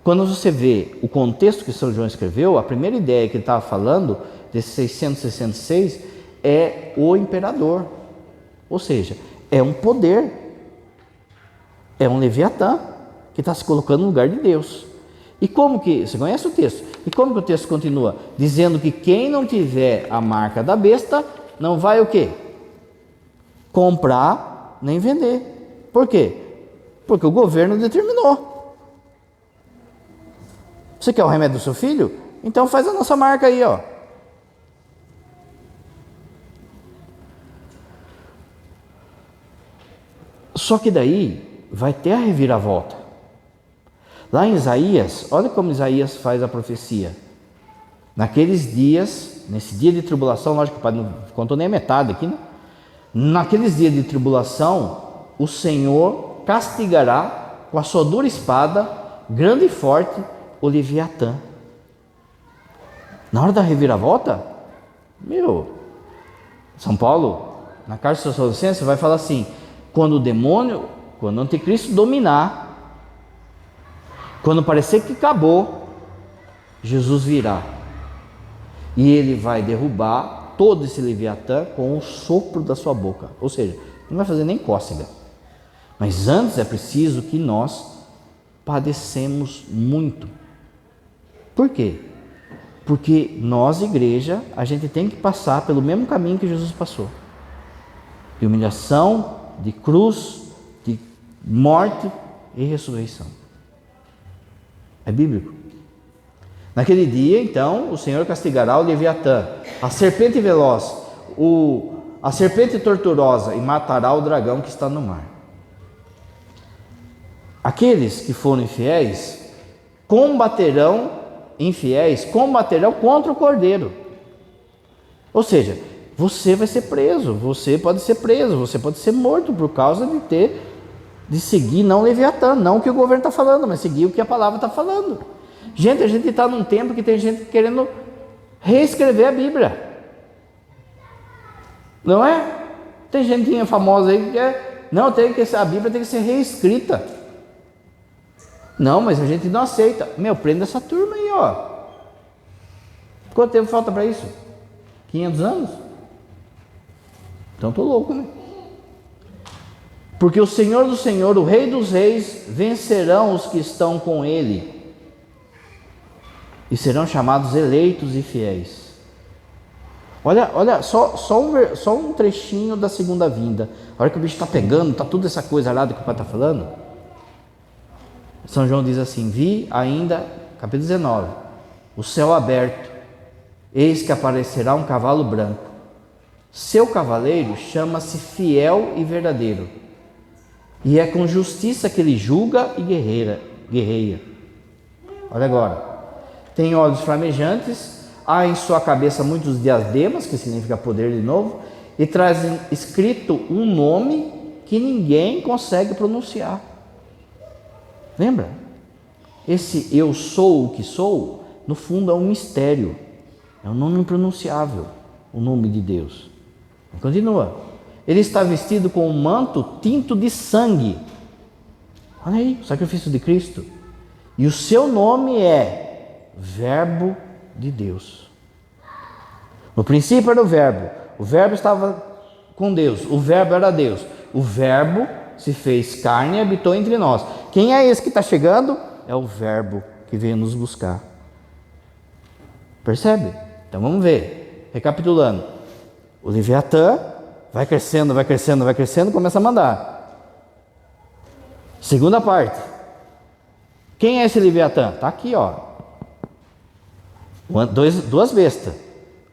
Quando você vê o contexto que São João escreveu, a primeira ideia que ele estava falando, desse 666, é o imperador. Ou seja, é um poder. É um Leviatã que está se colocando no lugar de Deus. E como que, você conhece o texto? E como que o texto continua? Dizendo que quem não tiver a marca da besta, não vai o quê? Comprar nem vender. Por quê? Porque o governo determinou. Você quer o remédio do seu filho? Então faz a nossa marca aí, ó. Só que daí vai ter a reviravolta. Lá em Isaías, olha como Isaías faz a profecia. Naqueles dias, nesse dia de tribulação, lógico que o pai não contou nem a metade aqui, né? Naqueles dias de tribulação, o Senhor castigará com a sua dura espada, grande e forte, o Leviatã. Na hora da reviravolta, São Paulo, na carta aos Tessalonicenses, vai falar assim: quando o anticristo dominar, quando parecer que acabou, Jesus virá. E ele vai derrubar todo esse Leviatã com o sopro da sua boca. Ou seja, não vai fazer nem cócega. Mas antes é preciso que nós padecemos muito. Por quê? Porque nós, igreja, a gente tem que passar pelo mesmo caminho que Jesus passou. De humilhação, de cruz, de morte e ressurreição. É bíblico. Naquele dia, então, o Senhor castigará o Leviatã, a serpente veloz, o a serpente torturosa e matará o dragão que está no mar. Aqueles que forem infiéis combaterão contra o Cordeiro. Ou seja, você vai ser preso, você pode ser morto por causa de seguir não Leviatã, não o que o governo está falando, mas seguir o que a palavra está falando. Gente, a gente está num tempo que tem gente querendo reescrever a Bíblia. Não é? Tem gentinha famosa aí que quer, não, a Bíblia tem que ser reescrita. Não, mas a gente não aceita. Prenda essa turma aí, ó. Quanto tempo falta para isso? 500 anos? Então tô louco, né? Porque o Senhor do Senhor, o Rei dos Reis, vencerão os que estão com Ele e serão chamados eleitos e fiéis. Olha só um trechinho da segunda vinda. A hora que o bicho está pegando, está tudo essa coisa arada que o pai está falando. São João diz assim: vi ainda, capítulo 19, o céu aberto, eis que aparecerá um cavalo branco. Seu cavaleiro chama-se Fiel e Verdadeiro, e é com justiça que ele julga e guerreia. Olha agora, tem olhos flamejantes, há em sua cabeça muitos diademas, que significa poder de novo, e traz escrito um nome que ninguém consegue pronunciar. Lembra? Esse eu sou o que sou, no fundo é um mistério, é um nome impronunciável, o nome de Deus. Continua. Ele está vestido com um manto tinto de sangue. Olha aí, o sacrifício de Cristo. E o seu nome é Verbo de Deus. No princípio era o Verbo estava com Deus, o Verbo era Deus. O Verbo se fez carne e habitou entre nós. Quem é esse que está chegando? É o Verbo que veio nos buscar. Percebe? Então vamos ver. Recapitulando. O Leviatã vai crescendo, começa a mandar. Segunda parte. Quem é esse Leviatã? Está aqui, ó. Duas bestas.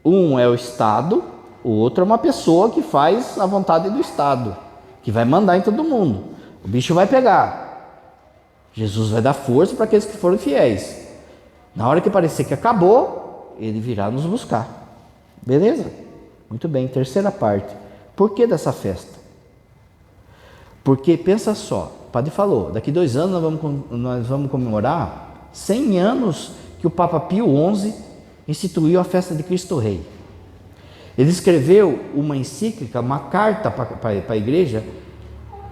Um é o Estado, o outro é uma pessoa que faz a vontade do Estado, que vai mandar em todo mundo. O bicho vai pegar. Jesus vai dar força para aqueles que forem fiéis. Na hora que parecer que acabou, ele virá nos buscar. Beleza? Muito bem, terceira parte. Por que dessa festa? Porque, pensa só, o padre falou, daqui 2 anos nós vamos comemorar 100 anos que o Papa Pio XI instituiu a festa de Cristo Rei. Ele escreveu uma encíclica, uma carta para a igreja,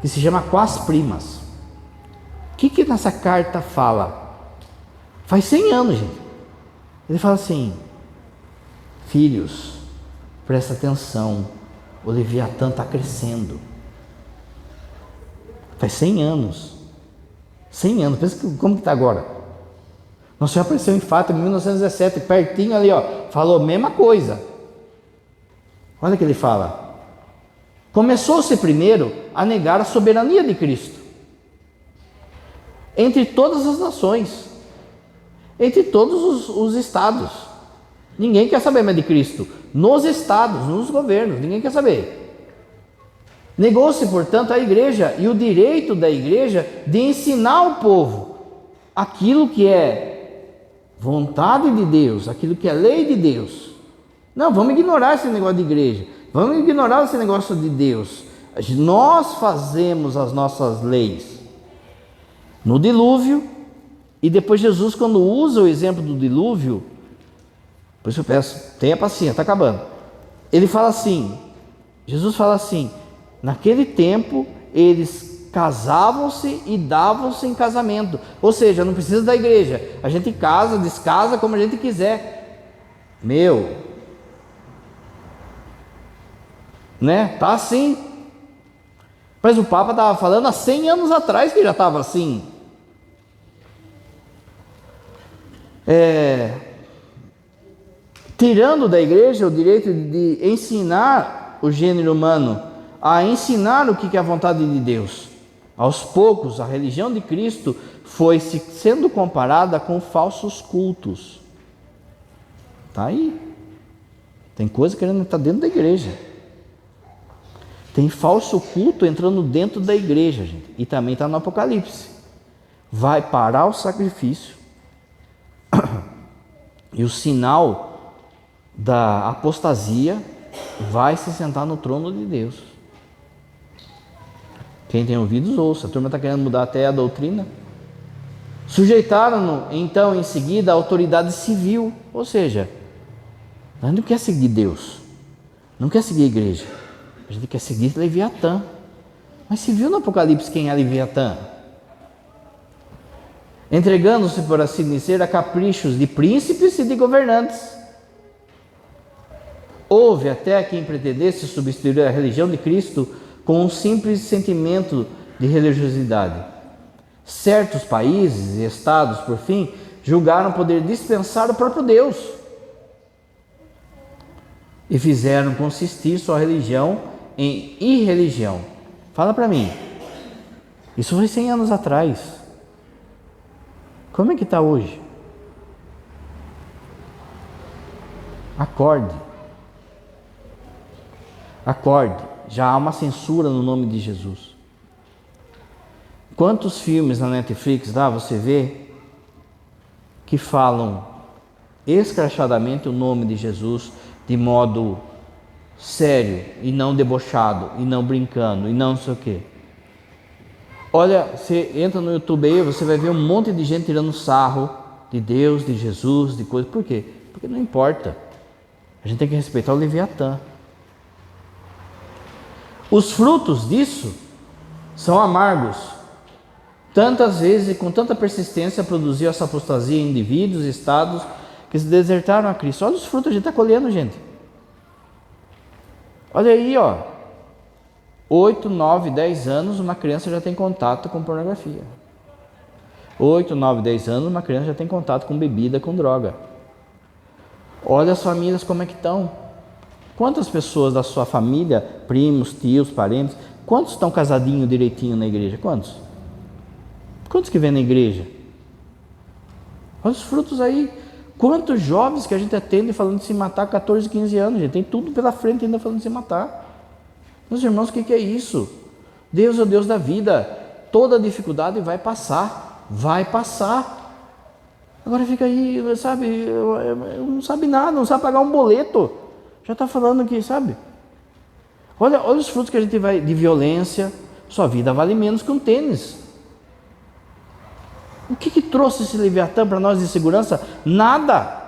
que se chama Quas Primas. O que nessa carta fala? Faz 100 anos, gente. Ele fala assim: filhos, presta atenção, o Leviatã está crescendo. Faz 100 anos. 100 anos, pensa como que está agora. Nosso Senhor apareceu em Fátima em 1917, pertinho ali, ó, falou a mesma coisa. Olha o que ele fala. Começou-se primeiro a negar a soberania de Cristo entre todas as nações, entre todos os estados. Ninguém quer saber mais de Cristo. Nos estados, nos governos, ninguém quer saber. Negou-se, portanto, a igreja e o direito da igreja de ensinar ao povo aquilo que é vontade de Deus, aquilo que é lei de Deus. Não, vamos ignorar esse negócio de igreja, vamos ignorar esse negócio de Deus. Nós fazemos as nossas leis. No dilúvio, e depois Jesus, quando usa o exemplo do dilúvio, por isso eu peço, tenha paciência, está acabando. Ele fala assim, Jesus fala assim: naquele tempo eles casavam-se e davam-se em casamento. Ou seja, não precisa da igreja. A gente casa, descasa como a gente quiser. Né? Tá assim. Mas o Papa estava falando há 100 anos atrás que já estava assim. Tirando da igreja o direito de ensinar o gênero humano a ensinar o que é a vontade de Deus. Aos poucos, a religião de Cristo foi sendo comparada com falsos cultos. Está aí. Tem coisa querendo estar dentro da igreja. Tem falso culto entrando dentro da igreja, gente. E também está no Apocalipse. Vai parar o sacrifício. E o sinal da apostasia vai se sentar no trono de Deus. Quem tem ouvidos, ouça. A turma está querendo mudar até a doutrina. Sujeitaram-no, então, em seguida, à autoridade civil. Ou seja, a gente não quer seguir Deus. Não quer seguir a igreja. A gente quer seguir Leviatã. Mas se viu no Apocalipse quem é Leviatã? Entregando-se, por assim dizer, a caprichos de príncipes e de governantes. Houve até quem pretendesse substituir a religião de Cristo com um simples sentimento de religiosidade. Certos países e estados, por fim, julgaram poder dispensar o próprio Deus e fizeram consistir sua religião em irreligião. Fala para mim, isso foi 100 anos atrás. Como é que está hoje? Acorde. Acorde. Já há uma censura no nome de Jesus. Quantos filmes na Netflix você vê que falam escrachadamente o nome de Jesus de modo sério e não debochado, e não brincando, e não sei o quê. Olha, você entra no YouTube aí, você vai ver um monte de gente tirando sarro de Deus, de Jesus, de coisas. Por quê? Porque não importa. A gente tem que respeitar o Leviatã. Os frutos disso são amargos. Tantas vezes e com tanta persistência produziu essa apostasia em indivíduos e estados que se desertaram a Cristo. Olha os frutos que a gente está colhendo, gente. Olha aí, 8, 9, 10 anos, uma criança já tem contato com pornografia. 8, 9, 10 anos, uma criança já tem contato com bebida, com droga. Olha as famílias como é que estão. Quantas pessoas da sua família, primos, tios, parentes, quantos estão casadinhos direitinho na igreja? Quantos? Quantos que vêm na igreja? Olha os frutos aí. Quantos jovens que a gente atende falando de se matar com 14, 15 anos, gente. Tem tudo pela frente ainda falando de se matar. Meus irmãos, o que é isso? Deus é o Deus da vida. Toda dificuldade vai passar. Vai passar. Agora fica aí, sabe, não sabe nada, não sabe pagar um boleto. Já está falando aqui, sabe? Olha os frutos que a gente vai de violência. Sua vida vale menos que um tênis. O que trouxe esse Leviatã para nós de segurança? Nada.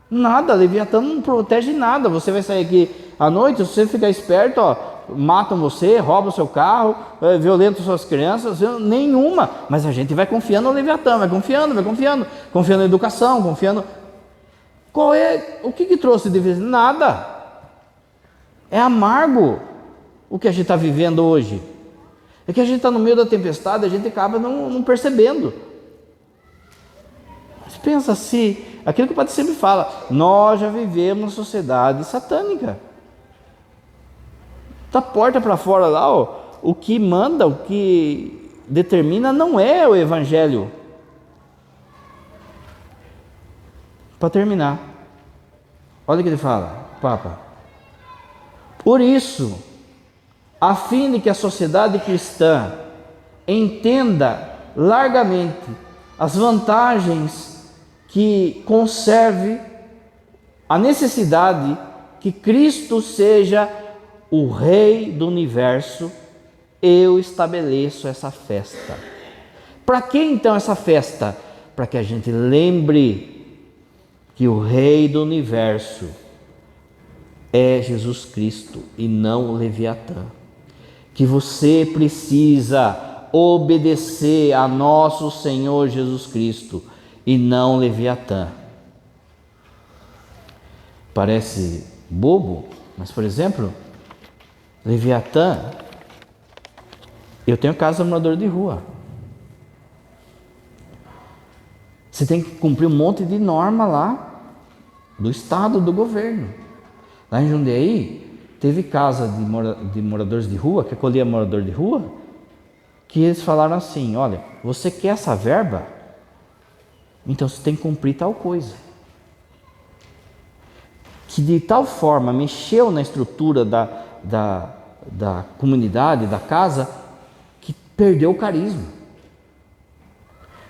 Nada. Leviatã não protege nada. Você vai sair aqui à noite, se você ficar esperto, matam você, roubam o seu carro, violentam suas crianças, nenhuma. Mas a gente vai confiando no Leviatã, vai confiando, confiando na educação, confiando. O que trouxe de vez? Nada. É amargo o que a gente está vivendo hoje. É que a gente está no meio da tempestade, a gente acaba não percebendo. Mas pensa assim, aquilo que o padre sempre fala, nós já vivemos uma sociedade satânica. Da porta para fora lá, o que manda, o que determina não é o evangelho. Para terminar, olha o que ele fala, Papa. Por isso, a fim de que a sociedade cristã entenda largamente as vantagens que conserve a necessidade que Cristo seja o Rei do Universo, eu estabeleço essa festa. Para que então essa festa? Para que a gente lembre que o Rei do Universo é Jesus Cristo e não o Leviatã. Que você precisa obedecer a nosso Senhor Jesus Cristo e não Leviatã. Parece bobo, mas por exemplo, Leviatã, eu tenho casa de morador de rua. Você tem que cumprir um monte de norma lá do Estado, do governo. Lá em Jundiaí, teve casa de moradores de rua, que acolhia morador de rua, que eles falaram assim, olha, você quer essa verba? Então você tem que cumprir tal coisa. Que de tal forma mexeu na estrutura da comunidade, da casa, que perdeu o carisma.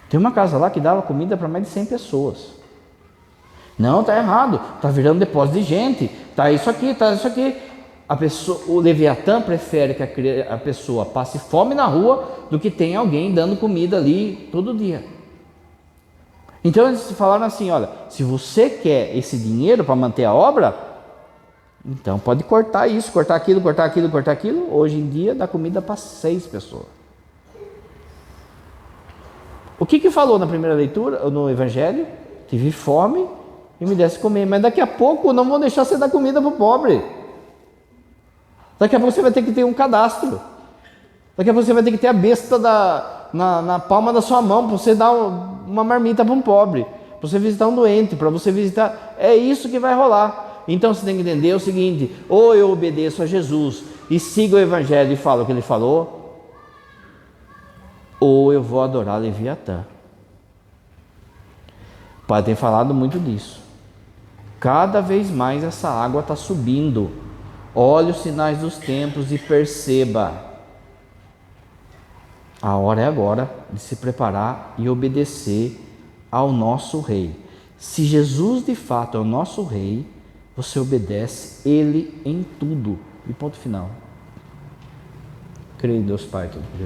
Tem uma casa lá que dava comida para mais de 100 pessoas. Não, está errado, está virando depósito de gente, está isso aqui, está isso aqui. O Leviatã prefere que a pessoa passe fome na rua do que tenha alguém dando comida ali todo dia. Então eles falaram assim, olha, se você quer esse dinheiro para manter a obra, então pode cortar isso, cortar aquilo, cortar aquilo, cortar aquilo. Hoje em dia dá comida para 6 pessoas. O que falou na primeira leitura, no Evangelho? Tive fome e me desse comer, mas daqui a pouco não vão deixar você dar comida para o pobre. Daqui a pouco você vai ter que ter um cadastro. Daqui a pouco você vai ter que ter a besta na palma da sua mão para você dar uma marmita para um pobre, para você visitar um doente, para você visitar. É isso que vai rolar. Então você tem que entender o seguinte: ou eu obedeço a Jesus e sigo o Evangelho e falo o que ele falou, ou eu vou adorar Leviatã. O Pai tem falado muito disso. Cada vez mais essa água está subindo. Olhe os sinais dos tempos e perceba. A hora é agora de se preparar e obedecer ao nosso Rei. Se Jesus de fato é o nosso Rei, você obedece Ele em tudo. E ponto final. Creio em Deus Pai Todo-Poderoso.